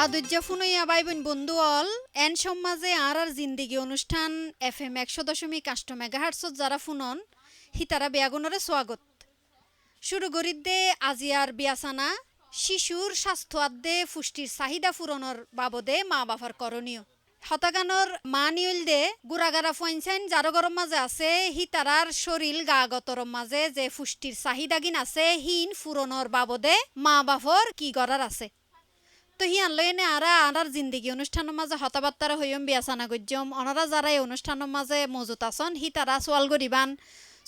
আদুজ্জা ফুনইয়া বাইবন বন্ধু all N সমাজে আর জিন্দিগি অনুষ্ঠান FM 100.8 মেগাহার্টসত যারা ফুনন হিতারা বেয়াগুনরে স্বাগত শুরু গরিদ্দে আজিয়ার বিয়াসানা শিশুর স্বাস্থ্য আদ্দে পুষ্টির চাহিদা পূরণের বাবদে মা বাবার করণীয় হতাগানর মা নিউল দে গুড়াগারা ফয়েনসাইন যারো গরম মাঝে আছে হিতারার শরীর গাগতর মাঝে যে পুষ্টির চাহিদাগিন আছে হিন পূরণের বাবদে মা বাবার কি করার আছে তো হিয়ান লইনে আরার জিন্দিগি অনুষ্ঠানের মাঝে হতাবার্তারা হইম বিয়াসানা গজ্যম অনারা যারা এই অনুষ্ঠানের মাঝে মজুত আছেন হি তারা সোয়াল গরিবান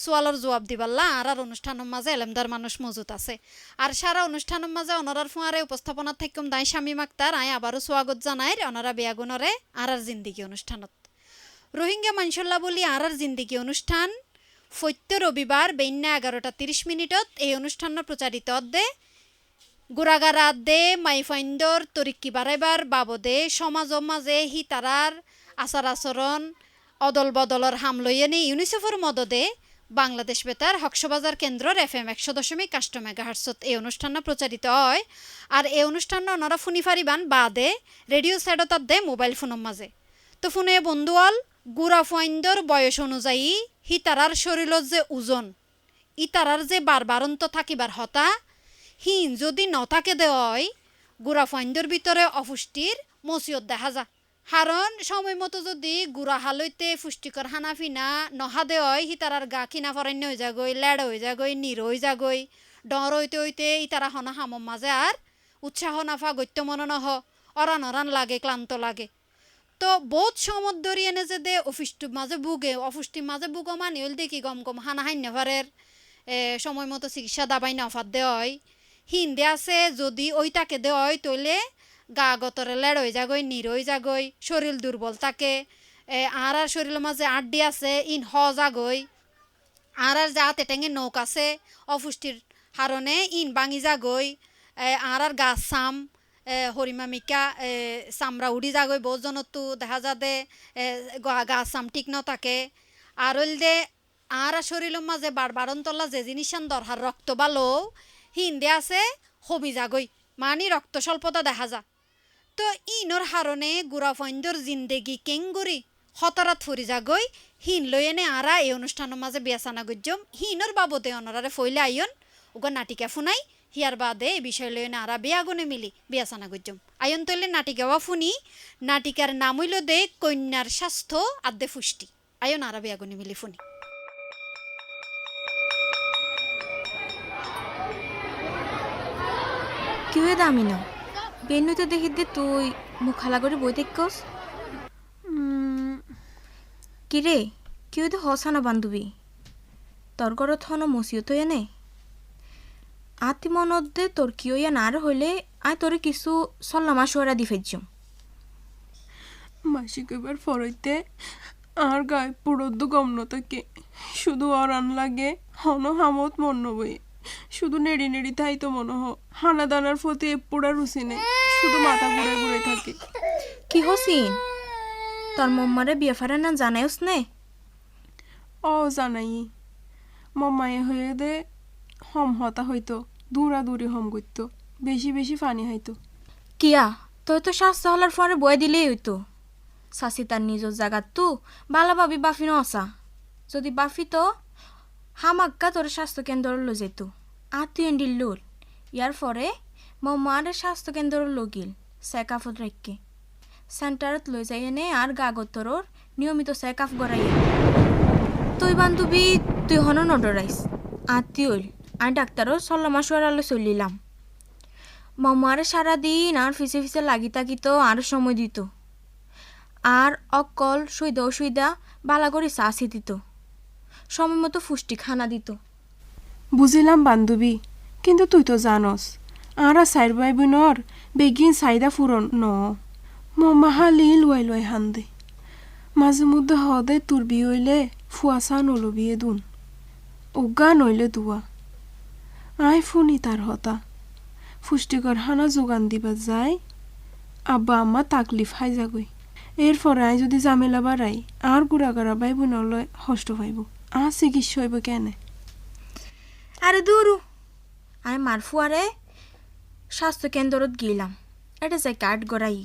সোয়ালর জবাব দিবাল্লা আর অনুষ্ঠানের মাঝে এলেমদার মানুষ মজুত আছে আর সারা অনুষ্ঠানের মাঝে অনারার ফুয়ারে উপস্থাপনা থাকুম দাই স্বামী মাক্তার আয় আবারও স্বাগত জানাই অনারা বিয়াগুনরে আর জিন্দিগি অনুষ্ঠানত রোহিঙ্গা মানসল্লা বলি আর জিন্দিগি অনুষ্ঠান ফৈত্য রবিবার বেন্যা 11:30 এই অনুষ্ঠানের প্রচারিত অদ্দে গুড়াগারা দে মাইফাইন্দর তরিক্কি বাড়াইবার বাবদে সমাজ মাঝে হি তারার আচার আচরণ অদল বদলর হামলইয়ে নি ইউনিসেফের মদদে বাংলাদেশ বেতার হকসবাজার কেন্দ্রর FM 100.8 মেগাহার্টসত এই অনুষ্ঠান প্রচারিত হয় আর এই অনুষ্ঠান ওনারা ফুনি ফারিবান বাদে রেডিও সাইডতার দে মোবাইল ফোনের মাঝে তো ফোনে বন্ধুয়াল গুড়া ফাইন্দর বয়স অনুযায়ী হি তারার শরীরের যে ওজন ই তারার যে বারবারন্ত থাকিবার হতা হিন যদি নথাকে দেওয়ায় গুড়া ফাইন্দর ভিতরে অপুষ্টির মসিয়ত দেখা যা কারণ সময় মতো যদি গুড়া হালইতে পুষ্টিকর হানা ফিনা নহা দেওয়ায় হি তারার গা খিনা ফরান্য হয়ে যাগই লেড় হয়ে যাগই নির হয়ে যাগই ডর হইতে হইতে ই তারা হনা হামম মাঝে আর উৎসাহ নাফা গত্য মন নহ অরান অরান লাগে ক্লান্ত লাগে তো বহুত সমত ধরি এনে যে দে অফিসটির মাঝে বুগে অপুষ্টির মাঝে বুগো মানে হইল দেখি গম গম হানা হাইন্য ফারের সময় মতো চিকিৎসা দাবাই নফাত দেওয়ায় হিন্দে আছে যদি ওইটাকে দেওয়াই তৈলে গা গতরে লেড় হয়ে যাগই নির হয়ে যাগই শরীর দুর্বল থাকে আর শরীরের মাঝে আড্ডি আছে ইন হ যাগই আর যা তেটেঙে নৌক আছে অপুষ্টির হারণে ইন বাঙি যাগই আর গাছ চাম হরিমামিকা চামড়া উড়ি যাগই বহুত জনতো দেখা যা দে গাছ চাম ঠিক নথাকে আর হইল দে আর শরীরের মাঝে বারবারন্তলা যে জিনিসান দরকার রক্ত বালো হিন্দে আছে হবি যাগই মানি রক্ত স্বল্পতা দেখা যা তো ইনর হারণে গুড়া ফইন্দর জিন্দেগি কেঙ্গুরি হতারাত ফুরি যাগই হিন লই এনে আরা এই অনুষ্ঠানের মাঝে বিয়াসানা গজ্যম হিনর বাবদে অনরারে ফইলে আইন ওগা নাটিকা ফুনাই হিয়ার বাদে এই বিষয় লই এনে আরা বেয়াগুনে মিলি বিয়াসানা গজ্যম আয়ন তৈলে নাটিকাওয়া ফুনি নাটিকার নাম হইল দে কন্যার স্বাস্থ্য আদ্যে পুষ্টি আয়ন আরা বেয়াগুনে মিলি ফুনি কিউ দামি ন বেনুতে দেখি দে তুই মুখ খালা করে বই দেখস কিরে কিউ দে হসানা বান্ধবী তোর ঘরত হন মসিও তো এনে আতি মনত দে তোর কিউ ইয়া নার হইলে আয় তোরে কিছু সল্লা মাসুয়ারা দি ফেজম মাসি কইবার ফরইতে আর গায়ে পুরোদ্দু গমন থাকে শুধু অরান লাগে হন হামত মন বই শুধু নেড়ি নেড়ি তাই তো মনে হ হানা দানার ফতে পোড়া রুচি নেই শুধু মাথা ঘুরে ঘুরে থাকে কি হসিন তোর মম্মারে বিয়ে ফারে না জানাইস নে ও জানাই মম্মায়ে হয়ে দে হম হতা হইতো দূরাদূরি হম করত বেশি বেশি ফানি হইতো কিয়া তুই তো স্বাস্থ্য হলার ফরে বয়ে দিলেই হইতো শাসি তার নিজের জায়গার তু বালা ভাবি বাফি নসা যদি বাফি তো হামাক্কা তোর স্বাস্থ্য কেন্দ্র লো যেত আর তুই এন্ডিল লোল ইয়ার পরে মার স্বাস্থ্য কেন্দ্র লগিল চেকআপত রাখকে সেন্টারত লৈ যাই এনে আর গাগতরর নিয়মিত চেকআপ করাই তুই বান্ধবী তুই হন নডরাইস আর তুই আর ডাক্তারও সল্লামাসুয়ারালে চলিলাম মারে সারাদিন আর ফিসে ফিসে লাগি তাকিত আর সময় দিত আর অকল সুইদা অসুইদা বালা করে চাষি দিত সময় মতো পুষ্টি খানা দিত বুঝিলাম বান্ধবী কিন্তু তুই তো জানস আর সাইর ভাই বোনর বেগিন চাহিদা ফুরন ন মম্মা হালি লুয়াই লুয়াই হান্দে মাঝে মধ্যে হদে তোর বিয়ে হইলে ফুয়াশা নলো বিয়ে দুন উগা নইলে দুয়া আয় ফুনি তার হতা পুষ্টিকর হানা যোগান দিবা যায় আব্বা আম্মা তাকলিফ হাই যাগই এরপরে আয় যদি জামেলা বাড়াই আর গুড়াগাড়া ভাই বোনলে কষ্ট পাইব আর চিকিৎসা হইব কেনে আরে দূরু আমি মার ফুয়ারে স্বাস্থ্য কেন্দ্রত গেলাম এটা যে কার্ড গড়াই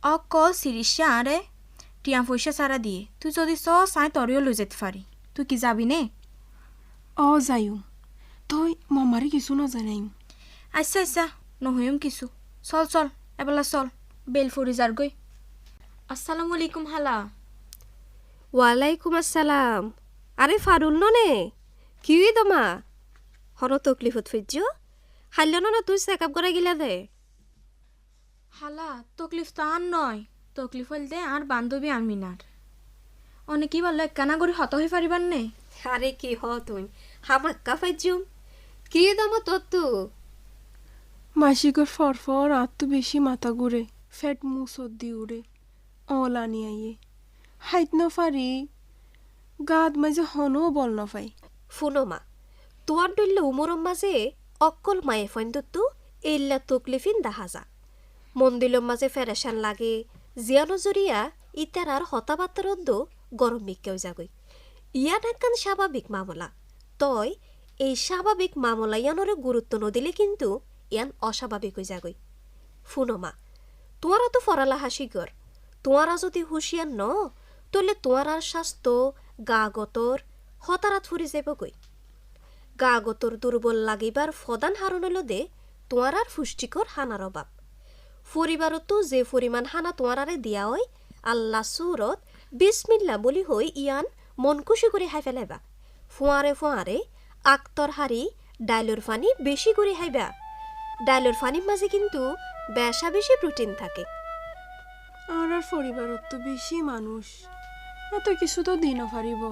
অকল সিরিশে আরে টিয়া পয়সা সারা দিয়ে তুই যদি চাই তরিও লই যেতে পারি তুই কি যাবি নে অ যাইম তই মামারে কিছু নাজানাইম আচ্ছা আচ্ছা নহইম কিছু চল চল এবেলা চল বেল ফুরি যার গই আসসালামু আলাইকুম হালা ওয়ালাইকুম আসসালাম আরে ফারুল ননে কি তোমা হর তকলিফত ফিরছ হাইল না তুই চেক আপ করা গিলা দে হালা তকলিফ তো আর নয় তকলিফ হইল দে আর বান্ধবী আমিনার অনেক কি বললো একখানা করে হত হয়ে পারিবার নে আরে কি হ তুই হামাক্কা ফাইজুম কি দম তোর তু মাসিকর ফরফর আর তো বেশি মাথা ঘুরে ফেট মু সর্দি উড়ে অলানি আইয়ে হাইত ন ফারি গাদ মাঝে হনও বল ন পাই ফুনো মা তোয়ার ডইলে উমরম মাঝে অক্কল মায়ে ফাইন্দতু এইলা তকলিফিন দাহাজা মন্দিলম মাঝে ফেরেশান লাগে জিয়ানো জরিয়া ইতার আর হতাবাত্তারদ্দ গরম মিক্কেও যাগই ইয়ান একখান স্বাভাবিক মামলা তয় এই স্বাভাবিক মামলা ইয়ানরে গুরুত্ব নদিলে কিন্তু ইয়ান অস্বাভাবিক হয়ে যাগই ফুনমা তোমারা তো ফরালা হাসিগর তোমারা যদি হুঁশিয়ার ন তলে তোমার আর স্বাস্থ্য গা গতর হতারাত ফুরি যাবগই গা গতর দুর্বল লাগিবার ফদান হারণ হল দে তোমার আর পুষ্টিকর হানার অভাব পরিবারতো যে পরিমাণ হানা তোমারারে দিয়া হয় আল্লাহ সুরত বিসমিল্লা বলি হই ইয়ান মন খুশি করে হাই ফেলাইবা ফোঁয়ারে আক্তর হারি ডাইলর ফানি বেশি করে হাইবা ডাইলর ফানির মাঝে কিন্তু বেশা বেশি প্রোটিন থাকে আর পরিবারত তো বেশি মানুষ এত কিছু তো দিনও পারিব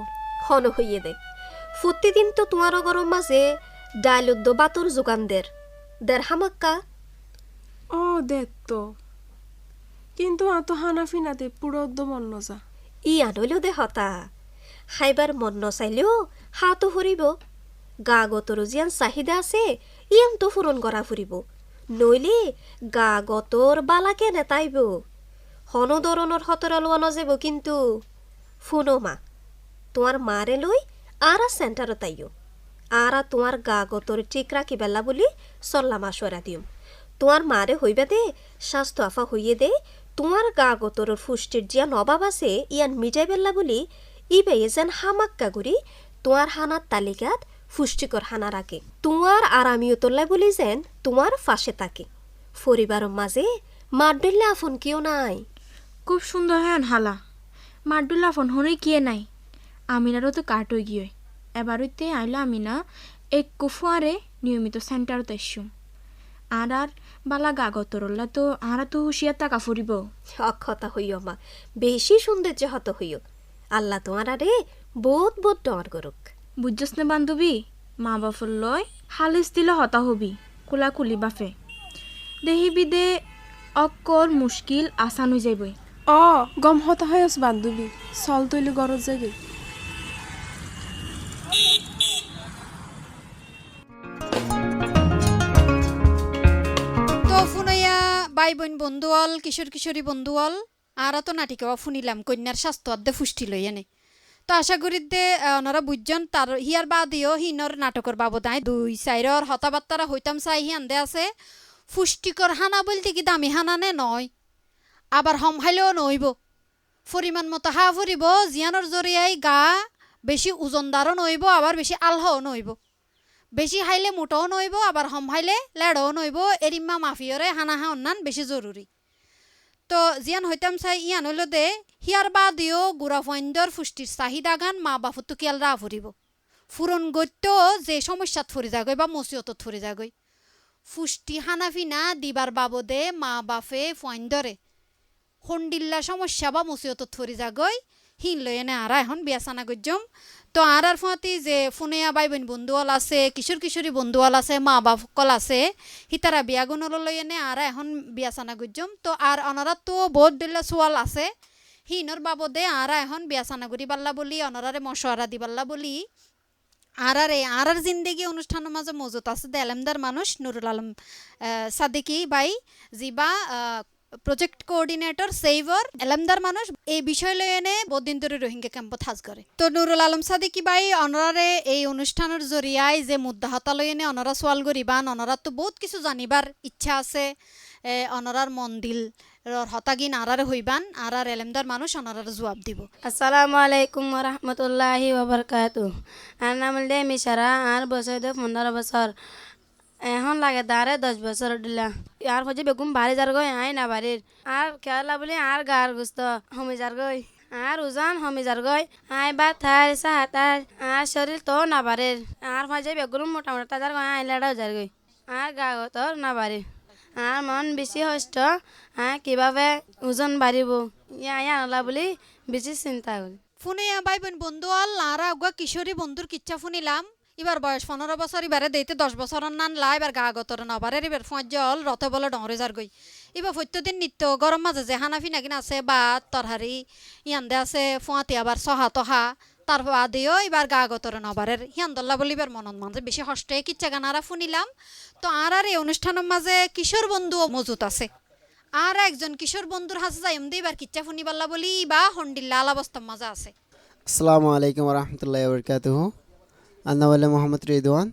হন হইয়ে দে প্রতিদিন তো তোমারও গরম মাঝে ডাইলুদ্দ বাতর যোগানদের দের হামাক্কা ও দেখ তো কিন্তু আত হানাফিনাতে পুরো মন নজা ই আনলেও দে হতা হাইবার মন নচাইলেও হাতো ফুরিব গা গতর জিয়ান চাহিদা আছে ইয়ান তো ফুরন করা ফুরিব নইলে গা গতর বালাকে নেতাইব হন ধরনের হতরা লোয়া নযাব কিন্তু ফুনো মা তোমার মারে লই আর সেন্টারত তাইও আর তোমার গা গতর ঠিক রাখি বেলা বলি সল্লা মাসরা দিম তোমার মারে হইবে দে স্বাস্থ্য আফা হইয়ে দে তোমার গা গতর পুষ্টির জিয়ান অভাব আছে ইয়ান মিটাই বেলা বলি ইবে যেন হামাক্কা গুড়ি তোমার হানার তালিকাত পুষ্টিকর হানা রাখে তোমার আরামিও তোল্লাই বলি যেন তোমার ফাঁসে থাকে পরিবারের মাঝে মার ডইলে আফন কেউ নাই খুব সুন্দর হ্যান হালা মারডুল্লা ফোন হনে কিয়ে নাই আমিনারও তো কাট হয়ে গিয়ে এবারইতে আইলা আমিনা এক কুফুয়ারে নিয়মিত সেন্টারত এসুম আর বালা গাগতরল্লা তো আর তো হুঁশিয়ার টাকা ফুরিব অক্ষতা হইও মা বেশি সৌন্দর্য হত হইও আল্লাহ তোমার আরে বহুত বহুত ডর করুক বুঝছস না বান্ধবী মা বাপর লয় হালিস দিলে হতা হবি কুলা কুলি বাফে দেহিবি দে অকল মুশকিল আসান হয়ে যাইবই অ গম হতা হয় বান্ধবী চল তৈলে গরজ যাগে তো ফুনইয়া বাই বোন বন্ধুয়াল কিশোর কিশোরী বন্ধুয়াল আর তো নাটিকাও ফুনিলাম কন্যার স্বাস্থ্য অর্ধে পুষ্টি লই এনে তো আশা করি দে ওনারা বুঝছেন তার হিয়ার বাদিও হিনর নাটকের বাবদায় দুই সাইরর হতাবার্তারা হইতাম চাই হিয়ান দে আছে পুষ্টিকর হানা বলতে কি দামি হানা নে নয় আবার হমহাইলেও নইব পরিমাণ মতো হা ফুরিব জিয়ানোর জরিয়াই গা বেশি ওজনদারও নইব আবার বেশি আলহাও নইব বেশি হাইলে মোটাও নইব আবার হমহাইলে লেড়ও নইব এরিম্মা মাফিয়রে হানা হা অন্যান বেশি জরুরি তো জিয়ান হইতাম চাই ইয়ান হইল দে হিয়ার বাদিও গুড়া ফইন্দর পুষ্টির চাহিদা গান মা বাপতো কিয়াল রা ফুরিব ফুরন গত্য যে সমস্যাত ফুরি যাগৈ বা মসিয়তত ফুরি যাগৈ পুষ্টি হানাফিনা দিবার বাবদে মা বাপে ফইন্দরে হন্ডিল্লা সমস্যা বা মসিয়তত ফুরি যাগৈ হিন লই এনে আর এখন বিয়াসানা গজ্জম তো আর ফাঁতি যে ফোনেয়া বাই বোন বন্ধুয়াল আছে কিশোর কিশোরী বন্ধুয়াল আছে মা বাপ সকল আছে হিতারা বিয়াগুণল লই এনে আর এখন বিয়াসানা গজ্জম তো আর অনারা তো বহুত দিল্লা সোয়াল আছে হিনর বাবদে আর এখন বিয়াসানা করি পাল্লা বলি অনারারে মশওয়ারা দিবাল্লা বলি আর জিন্দেগি অনুষ্ঠানের মাঝে মজুত আছে দেলেমদার মানুষ নুরুল আলম সাদিকি বাই জিবা প্রজেক্ট কোঅর্ডিনেটর সেইভর এলামদার মানুষ এই বিষয় লই এনে বহুদিন ধরে রোহিঙ্গা ক্যাম্পত হাজ করে তো নুরুল আলম সাদিকি বাই অনরারে এই অনুষ্ঠানের জরিয়ায় যে মুদ্দা হতা লই এনে অনরা সোয়াল করিবান অনরা তো বহুত কিছু জানিবার ইচ্ছা আছে অনরার মন্দিল হতাগিন আরারে হইবান আরার এলেমদার মানুষ অনরার জবাব দিব। আসসালামু আলাইকুম রহমতুল্লাহি ওবরকাতু। আর নাম হলে মিশারা, আর বছর 15 বছর, এখন লাগে দাঁড়ে 10 বছর দিলা। আর হচ্ছে বেগুন বাড়ি যার গই আই না বাড়ির, আর খেলা বলি আর গার গুস্ত হমি যার গই, আর ওজন হমি যার গই আই বা থাই সাহাতার, আর শরীর তো না বাড়ির, আর হচ্ছে বেগুন মোটামুটি তাজার গই আই লেড়াও যার গই, আর গা তোর না বাড়ির, আর মন বেশি হষ্ট, আর কিভাবে ওজন বাড়িব ইয়া আনলা বলি বেশি চিন্তা করি। ফোনে ভাই বোন বন্ধু অল আরা উগা কিশোরী বন্ধুর কিচ্ছা শুনিলাম। এবার বয়স 15 বছর, এবারে দেইতে 10 বছর নান লা, এবার গা গতর নবারের এবার ফজল রথ বলে ডরে যার গই। এবার প্রত্যেকদিন নিত্য গরম মাঝে যে হানাফি নাকিন আছে বা তরহারি ইয়ান্দে আছে ফুয়াতি আবার সহা তহা তার বাদেও এবার গা গতর নবারের হিয়ান্দল্লা বলি এবার মনত মাঝে বেশি হষ্টে কিচ্ছা গানারা শুনিলাম। তো আর এই অনুষ্ঠানের মাঝে কিশোর বন্ধু মজুত আছে। আর একজন কিশোর বন্ধুর হাসে যাই এমনি এবার কিচ্ছা শুনিবাল্লা বলি বা হন্ডিল্লা আলাবস্তার মাঝে আছে। আসসালামু আলাইকুম রহমতুল্লাহি ওবরকাতুহু। আন্নাওয়ালে মোহাম্মদ রিদওয়ান,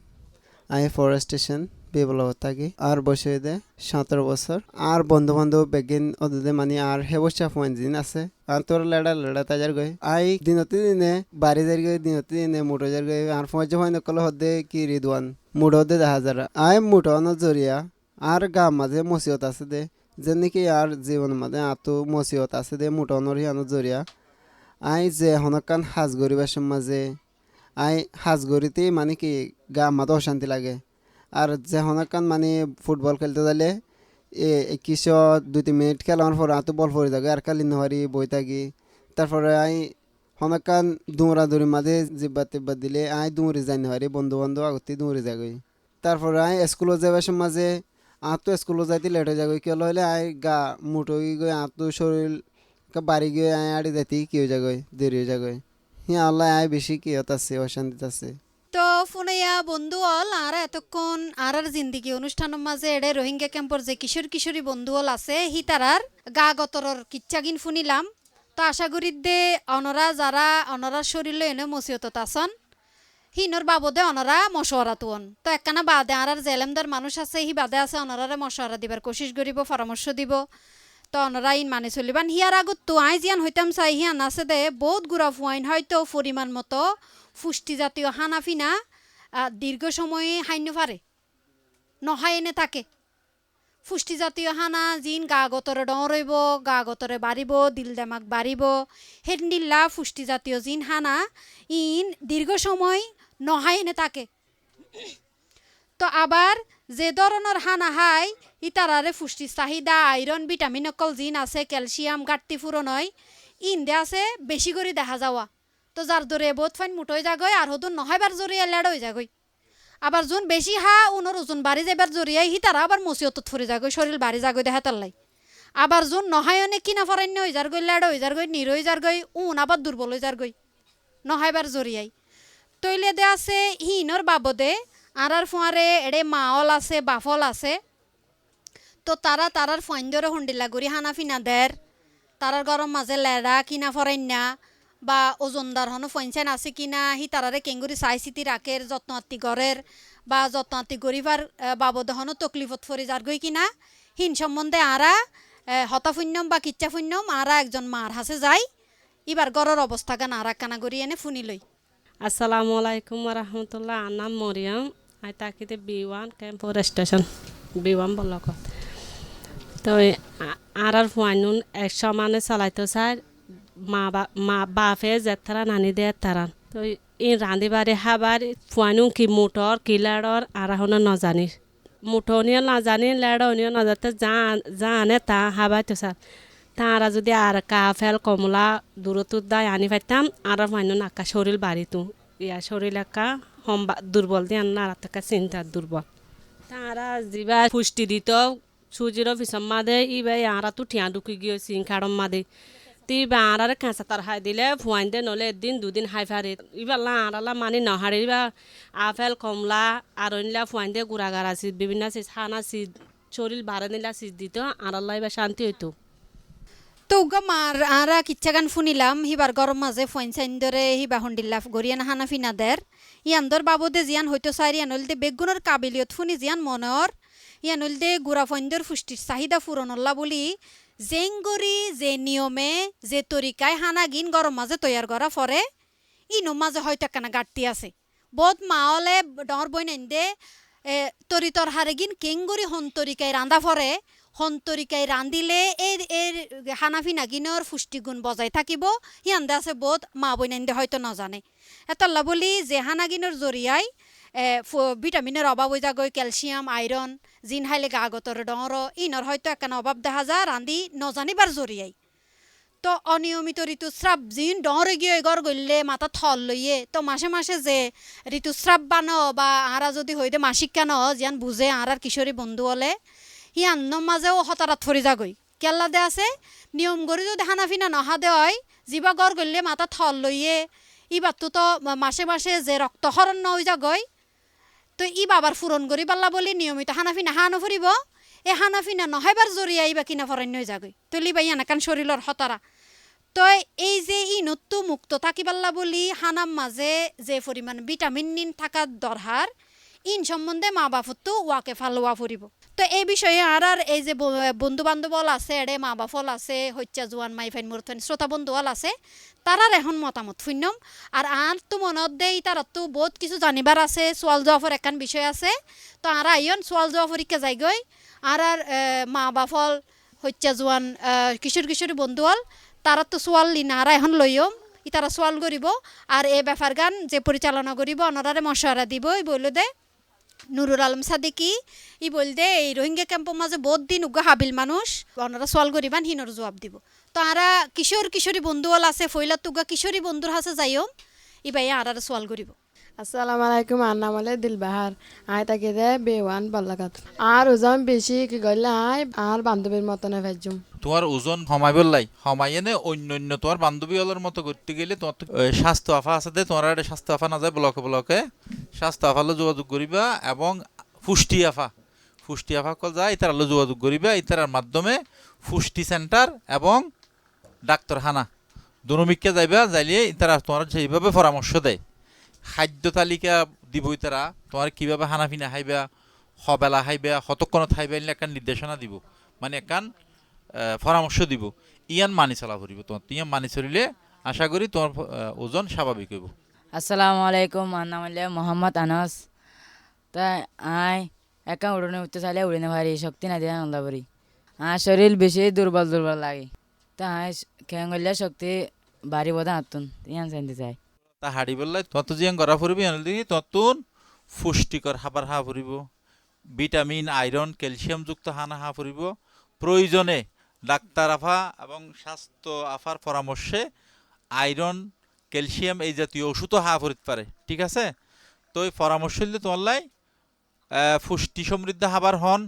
আমি ফরেস্ট স্টেশন বিবলব থাকি। আর বসে দে 17 বছর। আর বন্ধু বান্ধব বেগিন ওদের মানে আর হেবসা ফোন দিন আছে। আর তোর লেড়া তাজার গই আই দিনতে দিনে বাড়ি যার গই, দিনতে দিনে মুঠো যার গই। আর ফোন যে হয় নকল হদে কি রিদওয়ান মুঠো দে 10,000 আই মুঠো জরিয়া। আর গা মাঝে মসিয়ত আছে দে, যে নাকি আর জীবন মাঝে আতো মসিয়ত আছে দে মুঠোনোর হিয়ানোর জরিয়া। আই যে হনকান হাজ গরিবার মাঝে আই হাজ গরিতে মানে কি গা মাথা অশান্তি লাগে। আর যে হনকান মানে ফুটবল খেলতে যাইলে 21-2 মিনিট খেলার পর আতো বল পড়ে যাবে আর কালি নহরি বই থাকি। তারপরে আই হনকান দৌড়াদৌড়ি মাঝে জিব্বা টিব্বা দিলে আই দৌড়ি যাই নহরি, বন্ধু বান্ধব আগতে দৌড়ি যাগই। তারপরে আই স্কুলত যাবার মাঝে আতো স্কুলত যাইতে লেট হয়ে যাগই, কেউ হইলে আই গা মুঠো গই আতো শরীর বাড়ি গিয়ে আয় আড়ি যাইতে কি হয়ে যাগই, দেরি হয়ে যাগই। হ্যাঁ আল্লাহ আয় বেশি কি আছে অশান্তি আছে। তো ফোনেয়া বন্ধু অল আর এতক্ষণ আর জিন্দিগি অনুষ্ঠানের মাঝে এড়ে রোহিঙ্গা ক্যাম্পর যে কিশোর কিশোরী বন্ধু অল আছে হি তারার গা গতরর কিচ্ছাগিন শুনিলাম। তো আশা করি দে অনরা যারা অনরার শরীর এনে মসিয়ত আসন হিনর বাবদে অনরা মশওয়ারা তুন। তো একখানা বাদে আর জেলেমদার মানুষ আছে হি বাদে আছে অনরারে মশওয়ারা দিবার কোশিশ করিব, পরামর্শ দিব। তো অনরা ইন মানে চলিবান। হিয়ার আগত তো আই জিয়ান হইতাম চাই হিয়ান আছে দে বহুত গুড়া ফুয়াইন হয়তো পরিমাণ মতো পুষ্টি জাতীয় হানাফিনা দীর্ঘ সময়ে হাইন্য পারে নহায় এনে থাকে। পুষ্টি জাতীয় হানা জিন গা গতরে ডরইব, গা গতরে বাড়িব, দিল দেমাক বাড়িব, হেডিল্লা পুষ্টি জাতীয় জিন হানা ইন দীর্ঘ সময় নহায় এনে থাকে। তো আবার যে ধরনের হানা হাই ইতারারে পুষ্টির চাহিদা আয়রন ভিটামিন অকল জিন আছে, ক্যালসিয়াম ঘাটতি পূরণ হয় ইন্দে আছে বেশি করে দেখা যাওয়া। তো যার দরে বহুত ফাইন মুঠোয় যাগই আর হতুন নহয়বার জরিয়া লেড হয়ে যাগই। আবার যোন বেশি হা উনোর ওজন বাড়ি যাবার জরিয়াই হি তারা আবার মসিয়ত ফুরে যাগই, শরীর বাড়ি যাগই দেখা তাল্লাই। আবার যোন নহায় অনেক কিনা ফরান্য হয়ে যার গই, লেড হয়ে যার গই, নির হয়ে যার গই, আবার দুর্বল হয়ে যার গই নহয়বার জরিয়াই। তৈলে দে আছে হিনর বাবদে আর ফুয়ারে এড়ে মাওল আছে, বাফল আছে। তো তারা তারার ফন্দরে হন্ডিলা গড়ি হানাফিনা দের তারার গরম মাঝে লেড়া কিনা ফরাইনা বা ওজনদার হনো ফইনসাইন আছে কিনা হি তারারে কেঙ্গুরি চাই চিতি রাখের যত্ন আত্মি গড়ের বা যত্ন আত্মি গরিবার বাবদে হনো তকলিফত ফরি যার গই কিনা হিন সম্বন্ধে আরা হতাফুন্যম বা কিচ্ছাফুন্যম আরা একজন মার হাসে যাই। এবার গড়ের অবস্থা গান আরা কানা গড়ি এনে ফুনি লই। আসসালামু আলাইকুম রহমতুল্লাহ। আনাম মরিয়াম, আই তাকিতে B1 ক্যাম্পর স্টেশন B1 ব্লক। তো আর ফুয়ানুন 100 মানে চালাইতো চাই মা বাপে যেতারা নানি দে তারা। তো ই রাঁধি বাড়ি হাবার ফুয়ানু কি মুটর কি লেড়র আর হনো নজানি, মুঠনিও নাজানি লেড়নিও নাজাতে যা আনে তা হাবাইতো স্যার। তারা যদি আর কাফেল কমলা দূরত্ব দায় আনি পাইতাম আর ফুয়ানুন আকা শরীর বাড়িতো ইয়া শরীর একা দুর্বল দিয়ে আর একটা চিন্তা দুর্বল। তারা যিবা পুষ্টি দিত সুজির পিছন মাদে ইবাই আরা তো ঠিয়া ঢুকি গিয়ে সিং খাড়ম মাদে তি বা আর কাঁচা তার হাই দিলে ফুয়াইন দে নলে একদিন দুদিন হাই ফারে ইবাল্লা আরালা মানে নহারে বা আপেল কমলা আর নিলা ফুয়াইন দে গুড়াগার আছে বিভিন্ন সিজ হানা সিজ শরীর বাড়ে নিলা সিজ দিত আরাল্লা এবার শান্তি হইতো। তো উগা মার আরা কিচ্ছা গান শুনিলাম হিবার গরম মাঝে ফইন সাইন ধরে হিবা হন্ডিল্লা গরিয়ান হানাফিনা দের ইয়ান্দর বাবদে জিয়ান হয়তো সারি আনলতে বেগুনের কাবিলিয়ত ফুনি জিয়ান মনের ইয়ান হইলদে গুড়াফন্দর পুষ্টির চাহিদা পূরণল্লা বলি জেংগরি যে নিয়মে যে তরিকায় হানাগিন গরম মাঝে তৈয়ার করা ফরে ইনো মাঝে হয়তো একখানা ঘাটতি আছে বহুত মা হলে ডর বই নাইন্দে তরিতর হারেগিন কেঙ্গরি হন তরিকায় রান্ধা ফরে হন তরিকায় রান্ধিলে এর হানাফি নাগিনর পুষ্টিগুণ বজায় থাকিব হিয়ান্দে আছে বহুত মা বই নাইন্দে হয়তো নজানে এতল্লা বলি যে হানাগিনর জরিয়ায় ভিটামিনের অভাব হয়ে যাগৈ ক্যালসিয়াম আয়রন জিন হাইলে গা গতর ডর ইনর হয়তো একখানা অভাব দেখা যায় রান্ধি নজানিবার জরিয়াই তো অনিয়মিত ঋতুস্রাব জিন ডরে গিয়ে গড় গইলে মাথা থল লইয়ে তো মাসে মাসে যে ঋতুস্রাব বানো বা আরা যদি হইতে মাসিক কেন জিয়ান বুঝে আর কিশোরী বন্ধু হলে হিয়ান মাঝেও হতারাত ফরি যাগৈ কেল্লা দে আছে নিয়ম করে যদি হানাফিনা নহা দে হয় যিবা গড় গইলে মাথা থল লইয়ে ইবারতো তো মাসে মাসে যে রক্ত হরণ ন হয়ে যাগৈ তো ই বাবার ফুরন করি পাল্লা বলি নিয়মিত হানাফিনা হানো ফুরিব এ হানাফিনা নহয়বার জরিয়া ইবা কিনা ফরান্য হয়ে যাগৈ তলি বাই এনাকান শরীরের হতারা তো এই যে ই নত্তু মুক্ত থাকি পাল্লা বলি হানাম মাঝে যে পরিমাণ ভিটামিন নিন থাকার দরকার ইন সম্বন্ধে মা বাপতো ওয়াকে ফালোয়া ফুরিব তো এই বিষয়ে আর এই যে বন্ধু বান্ধবল আছে এড়ে মা বাপল আছে হত্যা জোয়ান মাই ফাইন মুরফেন শ্রোতা বন্ধুয়াল আছে তারার এখন মতামত শুনম আর তো মনত দেই তার তো বহুত কিছু জানিবার আছে সোয়াল জোয়াফর একান বিষয় আছে তো আর আইন সোয়াল জোয়াফরিকে যাই গই আর মা বাপল হত্যা জোয়ান কিশোর কিশোরী বন্ধুয়াল তারা তো সোয়াল লিনা আর এখন লইম ই তারা সোয়াল করিব আর এই ব্যাপার গান যে পরিচালনা করিব অনরারে মশওয়ারা দিব এই বললো দে নুরুল আলম সাদিকি ই বল দে এই রোহিঙ্গা ক্যাম্পের মাঝে বহুত দিন উগা হাবিল মানুষ ওনারা সোয়াল করিবান হিনর জবাব দিব তো আরা কিশোর কিশোরী বন্ধুয়াল আছে ফইলা তুগা কিশোরী বন্ধুর হাসে যাইও ই ভাই আর সোয়াল করিব আসসালামু আলাইকুম আর নাম হলে দিলবাহার আয় তাকে দে বেওয়ান বল্লাকাত আর ওজন বেশি কি গলে আয় আর বান্ধবীর মতনে ভেজুম তোমার ওজন কমাই বললাই কমাইয়ে নে অন্য তোমার বান্ধবী হলের মতো করতে গেলে তোমার স্বাস্থ্য আফা আছে দে তোমার একটা স্বাস্থ্য আফা না যায় ব্লকে স্বাস্থ্য আফালো যোগাযোগ করিবা এবং পুষ্টি আফা কল যায় ইতারালো যোগাযোগ করিবা ইতারার মাধ্যমে পুষ্টি সেন্টার এবং ডাক্তারখানা দনমিককে যাইবা যাইলে ইতারা তোমার সেইভাবে পরামর্শ দেয় খাদ্য তালিকা দিব তারা তোমার কীভাবে হানাফিনা খাইবা হবেলা খাইবা কতক্ষণত খাইবা এনে একটা নির্দেশনা দিব মানে একান পরামর্শ দিব ইয়ান মানি চলা ফুরিব তোমার ইয়ান মানি চলিলে আশা করি তোমার ওজন স্বাভাবিক হইব আসসালামু আলাইকুম আমার নাম হলে মোহাম্মদ আনাস তাই আয় একা উড়নে উঠতে চাইলে উড়িনে ভারি শক্তি না দিয়ে আনন্দ করি আর শরীর বেশি দুর্বল লাগে তাই খেয়ে গেলে শক্তি বাড়ি বোধ আতুন ইয়ান চাইতে চাই তা হাড়ি বললে তত জিয়ান করা ফুরিবি দেখি ততুন পুষ্টিকর খাবার হা ফুরিব ভিটামিন আয়রন ক্যালসিয়ামযুক্ত হানা হা ফুরিব প্রয়োজনে ডাক্তার আফা এবং স্বাস্থ্য আফার পরামর্শে আয়রন ক্যালসিয়াম এই জাতীয় ওষুধও হা ফুরিতে পারে ঠিক আছে তো এই পরামর্শ দিলে তোমার লাই পুষ্টি সমৃদ্ধ খাবার হন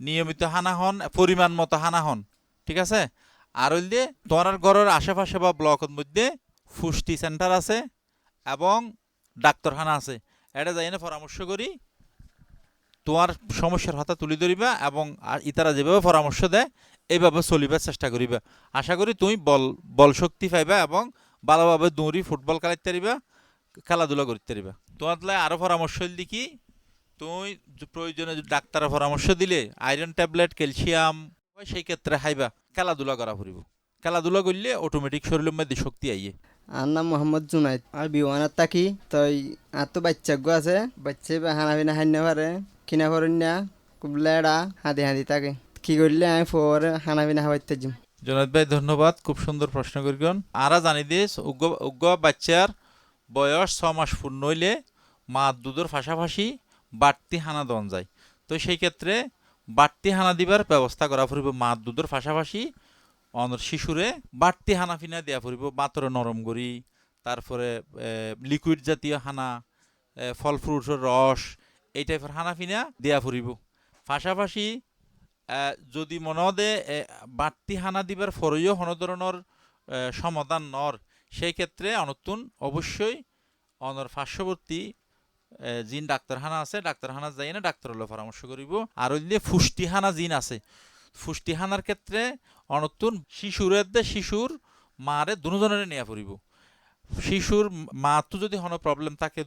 নিয়মিত হানা হন পরিমাণ মতো হানা হন ঠিক আছে আর হইলে তোমার ঘরের আশেপাশে বা ব্লকের মধ্যে পুষ্টি সেন্টার আছে এবং ডাক্তারখানা আছে এটা যাই না পরামর্শ করি তোমার সমস্যার হাতে তুলে ধরিবা এবং ইতারা যেভাবে পরামর্শ দেয় এইভাবে চলিবার চেষ্টা করিবা আশা করি তুমি বল শক্তি পাইবা এবং ভালোভাবে দৌড়ি ফুটবল খেলাইতে পারিবা খেলাধুলা করতে পারিবা তোমার আরও পরামর্শ দিলি কি তুমি প্রয়োজনে ডাক্তারের পরামর্শ দিলে আয়রন ট্যাবলেট ক্যালসিয়াম সেই ক্ষেত্রে খাইবা খেলাধুলা করা ফুরিব খেলাধুলা করলে অটোমেটিক শরীরের মধ্যে শক্তি আইয়ে আর নাম মোহাম্মদ জুনাইদ আর বিওয়ানার তাকি তই আর তো বাচ্চাগো আছে বাচ্চা হানাফিনা হাইনা পারে কিনা করেন না খুব লেড়া হাঁদি থাকে কি করলে আমি পরে হানাফিনা হাবাইতে যাম জনাদ ভাই ধন্যবাদ খুব সুন্দর প্রশ্ন করিগন আরা জানি দিস উগ্র বাচ্চার বয়স 6 মাস পূর্ণ হইলে মা দুধের পাশাপাশি বাড়তি হানা দেওয়া যায় তো সেই ক্ষেত্রে বাড়তি হানা দিবার ব্যবস্থা করা ফুরিব মা দুধের পাশাপাশি শিশুরে বাড়তি হানাফিনা দেওয়া ফুরিব মাত্র নরম করি তারপরে লিকুইড জাতীয় হানা ফল ফ্রুটের রস এই টাইপের হানাফিনা দেওয়া ফুরিব পাশাপাশি যদি মনে দে বাড়তি হানা দিবার ফরেও কোনো ধরনের সমাধান নর সেই ক্ষেত্রে অনতুন অবশ্যই অনর পার্শ্ববর্তী জিন ডাক্তারখানা আছে ডাক্তারখানা যাই না ডাক্তার হলে পরামর্শ করিব আর ওই পুষ্টিহানা জিন আছে পুষ্টিহানার ক্ষেত্রে অনতুন শিশুর মারে দুজনের নেওয়া পড়িব শিশুর মা তো যদি কোনো প্রবলেম থাকে,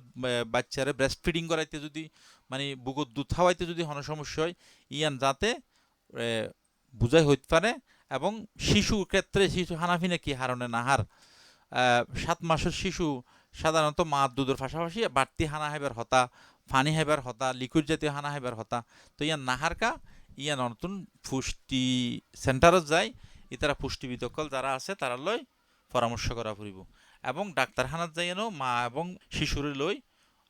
বাচ্চারে ব্রেস্ট ফিডিং করাইতে যদি মানে বুকুর দুধ খাওয়াইতে যদি কোনো সমস্যা হয়, ইয়ান যাতে বুঝাই হইতে পারে। এবং শিশুর ক্ষেত্রে শিশু হানাফিনে কি হারণে নাহার 7 মাসের শিশু সাধারণত মা দুধের পাশাপাশি বাড়তি হানা হাইবার হতা, ফানি হাইবার হতা, লিকুইড জাতীয় হানা হাইবার হতা। তো ইয়ান নাহারকা ইয়ান নতুন পুষ্টি সেন্টারত যায়, ইতারা পুষ্টিবিদকল যারা আছে তারা লই পরামর্শ করা ফুরিব। এবং ডাক্তারখানাত যাইয়েনও মা এবং শিশুরে লই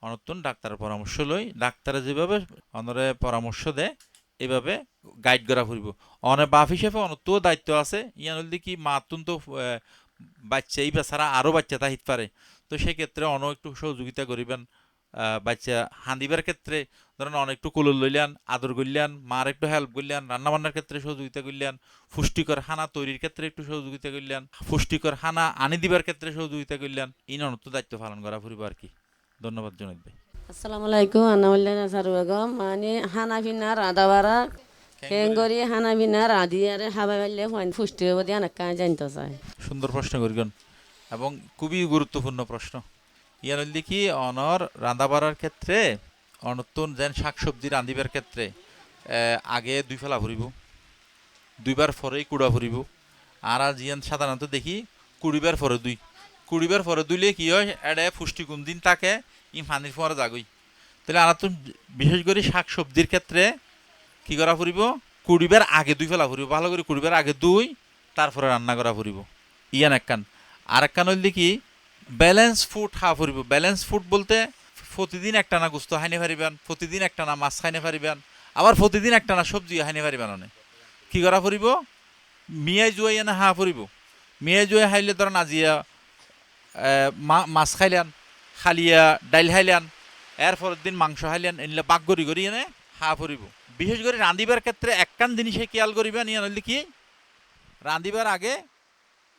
অনতুন ডাক্তারের পরামর্শ লই, ডাক্তারে যেভাবে অনরে পরামর্শ দেয় এভাবে গাইড করা ফুরিব। অনেক বাপ হিসেবে অনতুও দায়িত্ব আছে, ইয়ান হল কি মা তুন তো বাচ্চা এই বেচারা আরও বাচ্চা তাহিত পারে। তো সেক্ষেত্রে একটু সহযোগিতা করিবেন। বাচ্চা হাঁদিবার ক্ষেত্রে ধরেন একটু কুলর লইলেন, আদর করলেন, মার একটু হেল্প করলেন, রান্নাবান্নার ক্ষেত্রে সহযোগিতা করলেন, পুষ্টিকর হানা তৈরির ক্ষেত্রে একটু সহযোগিতা করলেন, পুষ্টিকর হানা আনি দিবার ক্ষেত্রে সহযোগিতা করলেন। এই অনন্ত দায়িত্ব পালন করা ফুরিব আর কি। ধন্যবাদ জনাব ভাই। আসসালামু আলাইকুম। আনাউল্লাহ নাসার বেগম। মানে হানা ভিনা রাধা বাড়া কেঙ্গরি হানা ভিনা রাধি আর হাবা বেললে পুষ্টি হবো দিয়ে অনেক কাজ জানতে চায়। সুন্দর প্রশ্ন করিগন এবং খুবই গুরুত্বপূর্ণ প্রশ্ন। ইয়ার হল কি অনর রাঁধা বাড়ার ক্ষেত্রে অনতুন যেন শাকসবজি রাঁধিবার ক্ষেত্রে আগে 2 ফেলা ফুরিব, 2বার পরেই কুড়া ফুরিব। আর জিয়ান সাধারণত দেখি 20বার পরে 2, 20বার পরে 2লে কি হয় এটা পুষ্টিগুণ দিন তাকে ই পানির পরে জাগই। তাহলে আর তো বিশেষ করে শাকসবজির ক্ষেত্রে কি করা ফুরিব, 20বার আগে 2 ফেলা ফুরিব, ভালো করে 20বার আগে 2, তারপরে রান্না করা ফুরিব। ইয়ান একখান। আর একখান হইল কি ব্যালেন্স ফুড খাওয়া ফুরিব। ব্যালেন্স ফুড বলতে প্রতিদিন একটানা গোস্ত খাইনে পারিবেন, প্রতিদিন একটানা মাছ খাইনে পারিবেন, আবার প্রতিদিন একটানা সবজি খাইনে পারিবেন। অনেক কি করা ফুরিব, মিয়াই জুয়াই এনে হাঁহ ফুরিব। মিয়াই জুয়াই খাইলে ধরেন আজিয়া মাছ খাইলেন, খালিয়া ডাইল খাইলেন, এর পরের দিন মাংস খাইলেন, এনলে পাক গড়ি গড়ি এনে হাঁহ ফুরিব। বিশেষ করে রাঁধিবার ক্ষেত্রে একখান জিনিসে খেয়াল করিবেন, ইয়ে নইলে কি রাঁধিবার আগে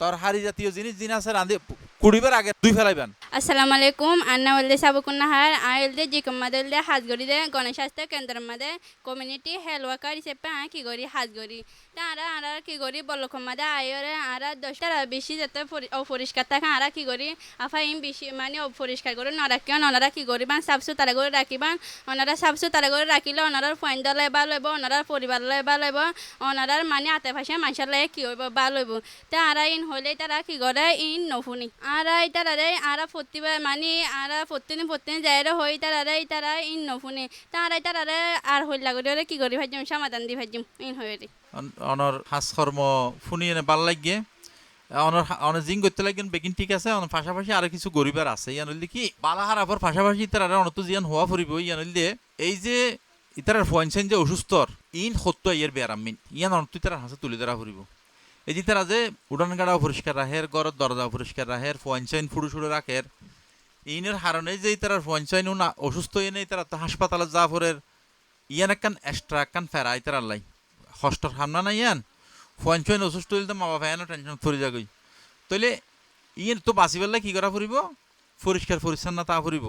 তরহারি জাতীয় জিনিস যিনি আছে রাঁধি 20বার আগে 2 ফেলাইবেন। আসসালামু আলাইকুম। আন্না বলতে সাবকুন্নাহার আইলদে জিকম্মাদে হাজগড়িদে গণেশ স্বাস্থ্য কেন্দ্রের মধ্যে কমিউনিটি হেলথ ওয়ার্কার হিসেবে কি করি হাজগড়ি তারা আর কি করি বলকম্মাদে আয়রে আর 10টার বেশি যাতে অপরিষ্কার থাকে আর কি করি আফাইম বেশি মানে অপরিষ্কার করে না রাখিও ওনারা কি করিবান সাফ সুতরা করে রাখিবান। ওনারা সাফ সুতরা করে রাখিলে ওনারা ফাইন দলে বা লইব, ওনারা পরিবার লয় বা লইব, ওনারা মানে আতে ভাষা মানুষের লয়ে কি হইব বা লইব। তা আর ইন হলে তারা কি করে ইন নফুনি আর তারারে আর প্রতিবার মানে আর প্রতিদিন যাই হই তারা ইন নফুনে তারারে আর হইলা করে কি করি ভাইজম সমাধান দি ভাইজম ইন হয়ে অনর হাঁসকর্ম ফুনি এনে ভাল লাগিয়ে অনেক জিং করতে লাগেন বেগিন ঠিক আছে। পাশাপাশি আরো কিছু গরিবার আছে ইয়ান হইলে কি বালাহার আবার পাশাপাশি তারা অনত জিয়ান হওয়া ফুরিব। ইয়ান হইলে এই যে ইতার ফয়েনসেন যে অসুস্থর ইন সত্য ইয়ের বেয়ারামিন ইয়ান অনত তারা হাসে তুলে ধরা ফুরিব। এই যে তারা যে উড়ান গাড়াও পরিষ্কার রাখের, গড়ের দরজাও পরিষ্কার রাখের, ফয়েনসাইন ফুড়ু সুড়ে রাখের, ইনের হারণে যে তারা ফয়েনসাইন না অসুস্থ এনে তারা তো হাসপাতালে যা ফরের ইয়ান একখান এক্সট্রা একখান ফেরা তারা লাই হস্টর হামনা না ইয়ান ফয়েনসাইন অসুস্থ হইলে তো মা বাবা এনে টেনশন ফুরি যাগই। তাহলে ইয়ের তো বাঁচি পেলে কী করা ফুরিব, পরিষ্কার পরিচ্ছন্নতা ফুরিব,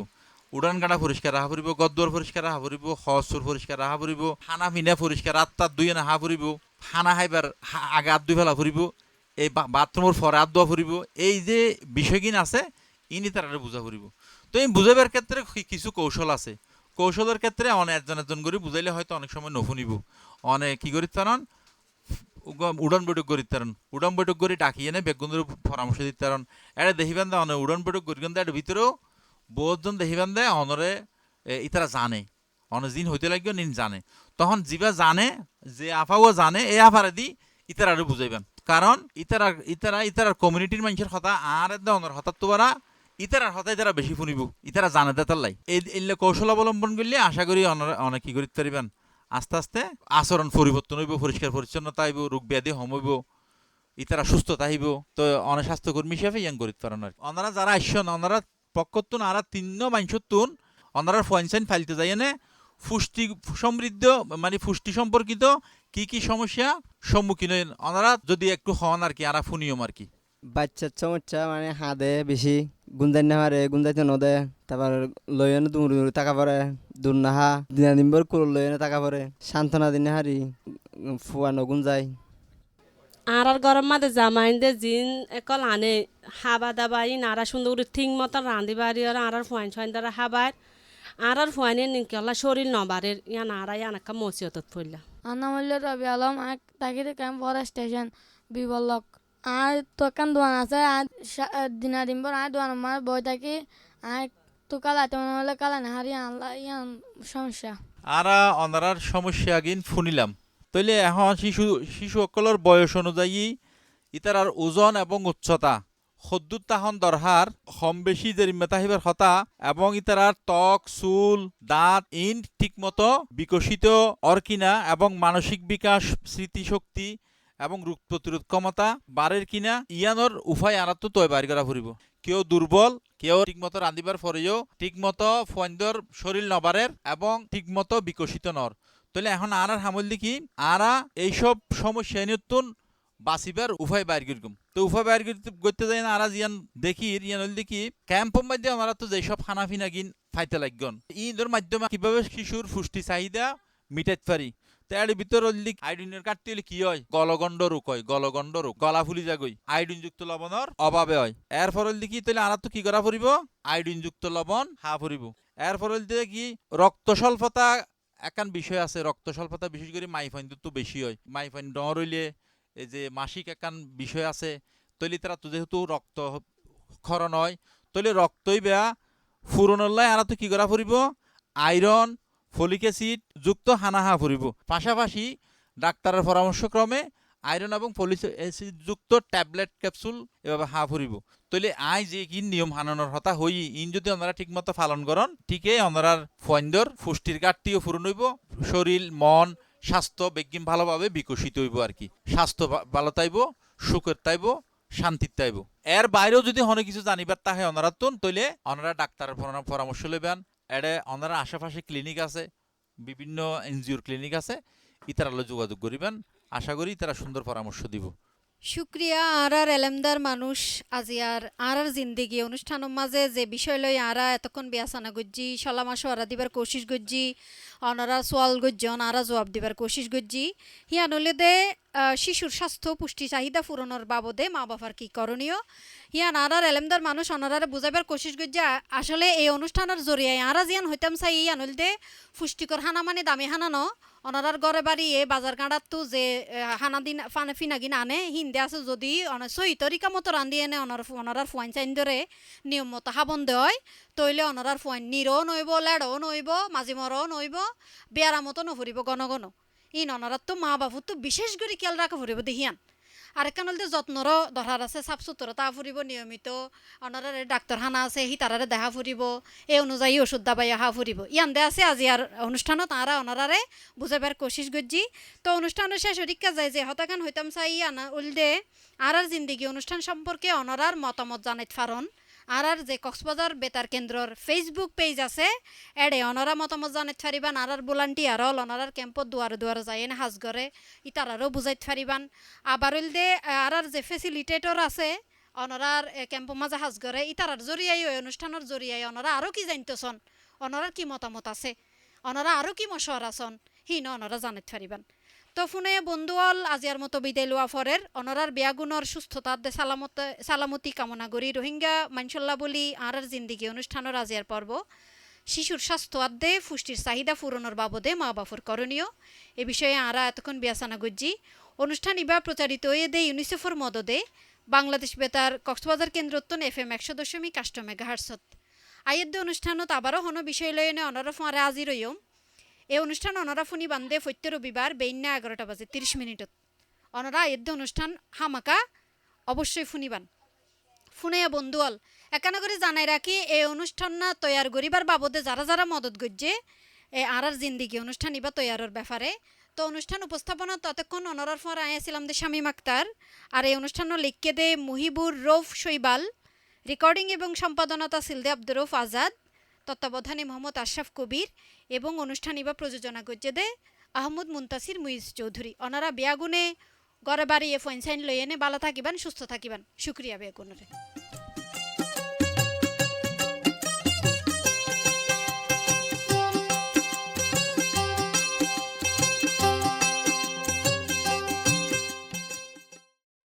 উড়ান গাড়া পরিষ্কার রাখা ফুরিব, গদ্দর পরিষ্কার রাখা ফুরিব, হসুর পরিষ্কার রাখা ফুরিব, খানা পিনা পরিষ্কার আত্মার 2 এনে হা ফুরিব, খানা খাইবার আগে 2 ফেলা ফুরিব, এই বাথরুমের পরে 2 ফুরিব। এই যে বিষয়কিন আছে ইনি তারা বুঝা ফুরিব। তো এই বুঝাবার ক্ষেত্রে কিছু কৌশল আছে। কৌশলের ক্ষেত্রে অনেক একজন করে বুঝাইলে হয়তো অনেক সময় নফুনিব, অনেক কী করি তারন উড়ান বৈঠক করি তারন, উড়ান বৈঠক করে ডাকি এনে বেগুনের পরামর্শ দিতে তারন। এটা দেখিবেন দে অনেক উড়ান বৈঠক করি কিন্তু এর ভিতরেও বহুতজন দেখিবেন দে অনরে ইতারা জানে অনেক দিন হইতে লাগবে নিন জানে, তখন যিবা জানে যে আফাও জানে এই আফারে দি ইতারা আরো বুঝাইবেন। কারণ ইতারা কমিউনিটির মানুষের কথা আর অনর হঠাৎ তোরা ইতারার হতাই তারা বেশি শুনিব, ইতারা জানে দেতার লাই। এই কৌশল অবলম্বন করলে আশা করি অনেক কি করতে পারিবেন, আস্তে আস্তে আচরণ পরিবর্তন হইব, পরিষ্কার পরিচ্ছন্নতা আইব, রোগ ব্যাধি হমইব, ইতারা সুস্থতা আইব। তো অনেক স্বাস্থ্যকর্মী হিসাবে ইয়াং করতে পারেন আর ওনারা যারা আসছেন ওনারা পক্ষতুন আর 3 মানুষতুন ওনারা ফয়েনসাইন ফাইলতে যাই এনে পুষ্টি সমৃদ্ধ মানে পুষ্টি সম্পর্কিত কি কি সমস্যা সম্মুখীন হন ওনারা যদি একটু হন আর কি আর ফুনিয়ম আর কি। বাচ্চার সমস্যা মানে হাদে বেশি গুঞ্জাই না পারে, গুঞ্জাইতে নদে, তারপর লইনে দূর টাকা পরে, দূর নাহা দিনাদিনবার কুল লইনে টাকা পরে, সান্ত্বনা দিনে হারি ফুয়ানো গুঞ্জাই। আর গরম মাঝে জামাইন দে জিন একল আনে হাবা দাবা ইন আর সুন্দর করে ঠিক মতো রাঁধি বাড়ি আর ফুয়াইন ছয়ন দ্বারা হাবার আর ফুয়াইনে নিকলা শরীর নবারের ইয়ান আর ইয়ান একটা মসিয়ত পড়লা আনামুল্লা রবি আলম আর তাকিতে ক্যাম্প ফর স্টেশন বিবলক আর তোকান দোয়ান আছে আর দিনা দিন পর আর দোয়ান আমার বই থাকি আর তো কালাতে মনে হলে কালা না হারিয়ে আনলা ইয়ান সমস্যা আরা অনারার সমস্যা আগিন ফুনিলাম তইলে এখন শিশু সকলের বয়স অনুযায়ী ইতারার ওজন এবং উচ্চতা সদ্দুত তাহন দরহার কম বেশি জেরিমে তাহিবার হতা এবং ইতারার ত্বক চুল দাঁত ইন ঠিকমতো বিকশিত অর্কিনা এবং মানসিক বিকাশ স্মৃতিশক্তি এবং রোগ প্রতিরোধ ক্ষমতা বাড়ের কিনা ইয়ানোর উভয় আরাতো তয় বাড়ি করা ফুরিব কেউ দুর্বল কেউ ঠিকমতো রাঁধিবার পরেও ঠিকমতো ফন্দর শরীর নবারের এবং ঠিকমতো বিকশিত নর তাহলে এখন আর হামল দেখি আরা এইসব সমস্যা নতুন বাঁচিবার উভয় বাইর করগম তো উভয় বাইর করতে যাই না আরা জিয়ান দেখি ইয়ান হল দেখি ক্যাম্পের মধ্যে আমরা তো যেসব খানাফিনা গিন ফাইতে লাগন ইদের মাধ্যমে কিভাবে শিশুর পুষ্টি চাহিদা মিটাইতে পারি তার ভিতর আয়োডিনের কাটতে হলে কি হয় গলগণ্ড রোগ হয় গলগণ্ড রোগ গলা ফুলি যাগই আয়োডিনযুক্ত লবণের অভাবে হয় এর ফল দেখি তাহলে আর তো কি করা ফুরিব আয়োডিনযুক্ত লবণ হা ফুরিব এর ফল দিয়ে কি রক্ত স্বল্পতা একান বিষয় আছে রক্ত স্বল্পতা বিশেষ করে মাইফাইন তো বেশি হয় মাইফাইন ডর হইলে এই যে মাসিক একান বিষয় আছে তৈলি তারা তো যেহেতু রক্ত ক্ষরণ হয় তৈলে রক্তই বেয়া ফুরনল্লাই আর তো কি করা ফুরিব আয়রন ফলিক অ্যাসিড যুক্ত হানাহা ফুরিব পাশাপাশি ডাক্তারের পরামর্শক্রমে আয়রন এবং ফলিক অ্যাসিড যুক্ত ট্যাবলেট ক্যাপসুল এভাবে হা ফুরিব তৈলে আই যে কি নিয়ম হানানোর হতা হই ইন যদি ওনারা ঠিকমতো পালন করেন ঠিকই ওনারার ফন্দর পুষ্টির ঘাটতিও পূরণ হইব শরীর মন স্বাস্থ্য বেগিম ভালোভাবে বিকশিত হইব আর কি স্বাস্থ্য ভালো তাইব সুখের তাইব শান্তির তাইব এর বাইরেও যদি অনেক কিছু জানিবার তাহে ওনারা তুন তৈলে ওনারা ডাক্তারের পরামর্শ লইবেন এডে ওনারা আশেপাশে ক্লিনিক আছে বিভিন্ন এনজিওর ক্লিনিক আছে ইতারালে যোগাযোগ করিবেন আশা করি তারা সুন্দর পরামর্শ দিব শুক্রিয়া আর এলেমদার মানুষ আজি আর জিন্দিগি অনুষ্ঠানের মাঝে যে বিষয় লই আরা এতক্ষণ বিয়াসানা গজ্জি সলামাশোয়ারা দিবার কোশিশ গজ্জি অনারা সোয়াল গজ্জন আরা জবাব দিবার কোশিশ গজ্জি হিয়ানলে দে শিশুর স্বাস্থ্য পুষ্টি চাহিদা পূরণের বাবদে মা বাবার কি করণীয় হিয়ান আর এলেমদার মানুষ অনারা বুঝাইবার কোশিশ গজ্জি আসলে এই অনুষ্ঠানের জরিয়ায় আরা জিয়ান হইতাম চাই ইয়ানল দে পুষ্টিকর হানা মানে দামি হানা ন অনারার ঘরে বাড়ি এ বাজার গাঁড়াত তো যে হানা দিন ফানে ফিনাগিন আনে হিন্দে আছে যদি সহি তরিকা মতো রান্ধি এনে অনারার ফুয়াইন চাইন ধরে নিয়ম মতো হাবন দেয় তৈলে অনারার ফুয়াইন নিরও নইব লেড়ও নইব মাঝিমরও নইব বেয়ারা মতো নফুরিব ঘন ঘন ইন অনারার তো মা বাবুর তো বিশেষ করে খেয়াল রাখা ফুরিব দেখিয়ান আরেকখান হলতে যত্নরও ধরার আছে সাফ সুতরা তা ফুরিব নিয়মিত অনারার ডাক্তারখানা আছে হি তারারে দেখা ফুরিব এই অনুযায়ী ওষুধ দাবাই হা ফুরিব ইয়ান দে আছে আজি আর অনুষ্ঠানত তারা অনারারে বুঝাবার কোশিশ গজ্জি তো অনুষ্ঠানের শেষ হরিকা যায় যে হতাকান হইতাম চাই আনা উল্দে আর জিন্দিগি অনুষ্ঠান সম্পর্কে অনারার মতামত জানাইত ফারন আর যে কক্সবাজার বেতার কেন্দ্রর ফেসবুক পেজ আছে এডে অনারা মতামত জানাইত ফারিবান আর ভলান্টিয়ার হল অনারার ক্যাম্পত দুয়ারে দুয়ারে যায় এনে হাজ করে ইতারারও বুঝাইত ফারিবান আবার হইলদে আর যে ফেসিলিটেটর আছে অনারার ক্যাম্প মাঝে হাজ করে ইতারার জরিয়াই ওই অনুষ্ঠানের জরিয়াই অনারা আরও কি জানতেছন অনারার কি মতামত আছে অনারা আরও কি মশওয়ার আছেন হিন অনারা জানাইত ফারিবান তো ফোনে বন্ধুয়াল আজিয়ার মতো বিদায় লোয়া ফরের অনারার বেয়াগুণর সুস্থতার দে সালামতি কামনা করি রোহিঙ্গা মানসল্লা বলি আর জিন্দিগি অনুষ্ঠানের আজিয়ার পর্ব শিশুর স্বাস্থ্য আদে পুষ্টির চাহিদা পূরণের বাবদে মা বাপুর করণীয় এ বিষয়ে আরা এতক্ষণ বিয়াসানা গজ্জি অনুষ্ঠান ইবা প্রচারিত হয়ে দে ইউনিসেফর মদদে বাংলাদেশ বেতার কক্সবাজার কেন্দ্রত্তন FM 100.8 মেগাহার্টসত আয়ের দে অনুষ্ঠানত আবারও হন বিষয় লয়ে নে অনারা ফোঁয়ারে আজি রইম এই অনুষ্ঠান অনারা ফোনি বান্ধে ফৈত্য রবিবার বেইন্না 11টা বাজে 30 মিনিটত অনারা আয়ের অনুষ্ঠান হামাকা অবশ্যই ফুনিবান ফোনে বন্ধুয়াল একানা করে জানাই রাখি এই অনুষ্ঠান না তৈয়ার করিবার বাবদে যারা যারা মদত গজ্জে এই আর জিন্দিগি অনুষ্ঠান ইবা তৈয়ারের ব্যাপারে তো অনুষ্ঠান উপস্থাপনা ততক্ষণ অনারার ফোঁয়ারে আয়াছিলাম দে শামীম আক্তার আর এই অনুষ্ঠান লিখকে দে মুহিবুর রৌফ শৈবাল রেকর্ডিং এবং সম্পাদনতা সিলদে আব্দুর রৌফ আজাদ তত্ত্বাবধানে মোহাম্মদ আশরাফ কবির এবং অনুষ্ঠান ইবা প্রযোজনা করছে দে আহমদ মুন্তাসির মুইজ চৌধুরী অনারা বেয়াগুনে গড়ে বাড়ি এ ফোন সাইন লইয়েনে ভালো থাকিবেন সুস্থ থাকিবেন শুক্রিয়া বেয়াগুনরে।